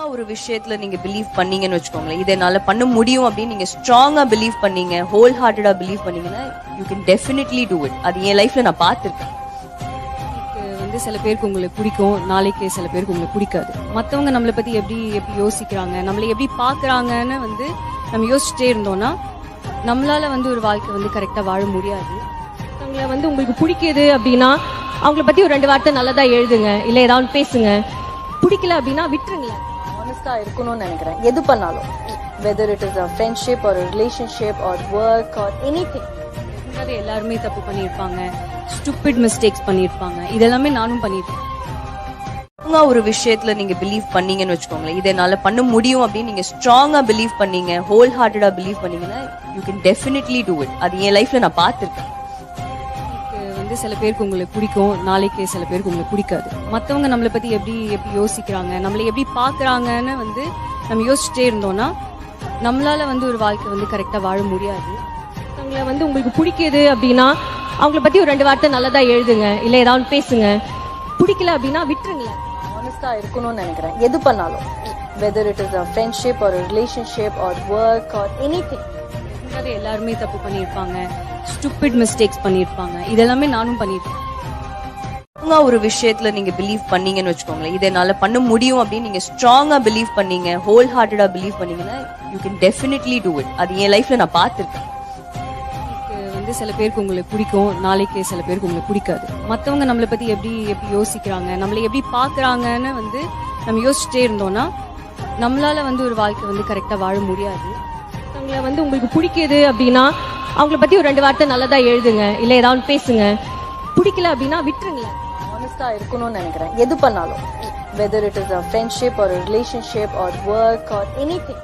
ஒரு விஷயத்துல நீங்க பிலீவ் பண்ணீங்கன்னு வச்சுக்கோங்களேன், இதை என்னால பண்ண முடியும் அப்படின்னு நீங்க ஸ்ட்ராங்கா பிலீவ் பண்ணீங்க, ஹோல் ஹார்ட்டடா பிலீவ் பண்ணீங்கன்னா you can definitely do it. அது என் லைஃப்ல நான் பார்த்திருக்கேன். சில பேருக்கு உங்களுக்கு பிடிக்கும், நாளைக்கு சில பேருக்கு உங்களுக்கு பிடிக்காது. மற்றவங்க நம்மளை பத்தி எப்படி எப்படி யோசிக்கிறாங்க, நம்மளை எப்படி பாக்குறாங்கன்னு நம்ம யோசிச்சுட்டே இருந்தோம்னா நம்மளால ஒரு வாழ்க்கை கரெக்டா வாழ முடியாது. அவங்கள உங்களுக்கு பிடிக்குது அப்படின்னா அவங்கள பத்தி ஒரு 2 வார்த்தை நல்லதா எழுதுங்க, இல்ல ஏதாவது பேசுங்க. பிடிக்கல அப்படின்னா விட்டுருங்களேன். ஆனஸ்டா இருக்கணும்னு நினைக்கிறேன். எது பண்ணாலும், whether it is a friendship or a relationship or work or anything. எல்லாருமே தப்பு பண்ணியிருப்பாங்க, ஸ்டூபிட் மிஸ்டேக்ஸ் பண்ணியிருப்பாங்க. இதெல்லாமே நானும் பண்ணிருக்கேன். ஒரு விஷயத்துல நீங்க பிலீவ் பண்ணீங்கன்னு வச்சுக்கோங்களேன், இதை என்னால பண்ண முடியும் அப்படின்னு நீங்க ஸ்ட்ராங்கா பிலீவ் பண்ணீங்க, ஹோல் ஹார்ட்டடா பிலீவ் பண்ணீங்கன்னா you can definitely do it. அது என் லைஃப்ல நான் பார்த்திருக்கேன். சில பேருக்கு உங்களுக்கு பிடிக்கும், நாளைக்கு சில பேருக்கு உங்களுக்கு பிடிக்காது. மற்றவங்க நம்மளை பத்தி எப்படி எப்படி யோசிக்கிறாங்க, நம்மளை எப்படி பாக்குறாங்கன்னு நம்ம யோசிச்சுட்டே இருந்தோம்னா நம்மளால ஒரு வாழ்க்கை கரெக்டா வாழ முடியாது. அவங்கள உங்களுக்கு பிடிக்குது அப்படின்னா அவங்கள பத்தி ஒரு 2 வார்த்தை நல்லதா எழுதுங்க, இல்ல ஏதாவது பேசுங்க. பிடிக்கல அப்படின்னா விட்டுருங்களேன். ஆனஸ்டா இருக்கணும்னு நினைக்கிறேன். எது பண்ணாலும், whether it is a friendship or a relationship or work or anything. எல்லாருமே தப்பு பண்ணியிருப்பாங்க, ஸ்டூபிட் மிஸ்டேக்ஸ் பண்ணியிருப்பாங்க. இதெல்லாமே நானும் பண்ணிருக்கேன். ஒரு விஷயத்துல நீங்க பிலீவ் பண்ணீங்கன்னு வச்சுக்கோங்களேன், இதை என்னால பண்ண முடியும் அப்படின்னு நீங்க ஸ்ட்ராங்கா பிலீவ் பண்ணீங்க, ஹோல் ஹார்ட்டடா பிலீவ் பண்ணீங்கன்னா you can definitely do it. அது என் லைஃப்ல நான் பார்த்திருக்கேன். சில பேருக்கு உங்களுக்கு பிடிக்கும், நாளைக்கு சில பேருக்கு உங்களுக்கு பிடிக்காது. மற்றவங்க நம்மளை பத்தி எப்படி எப்படி யோசிக்கிறாங்க, நம்மளை எப்படி பாக்குறாங்கன்னு நம்ம யோசிச்சுட்டே இருந்தோம்னா நம்மளால ஒரு வாழ்க்கை கரெக்டா வாழ முடியாது. அவங்கள உங்களுக்கு பிடிக்குது அப்படின்னா அவங்கள பத்தி ஒரு 2 வார்த்தை நல்லதா எழுதுங்க, இல்ல ஏதாவது பேசுங்க. பிடிக்கல அப்படின்னா விட்டுருங்களேன். ஆனஸ்டா இருக்கணும்னு நினைக்கிறேன். எது பண்ணாலும், whether it is a friendship or a relationship or work or anything.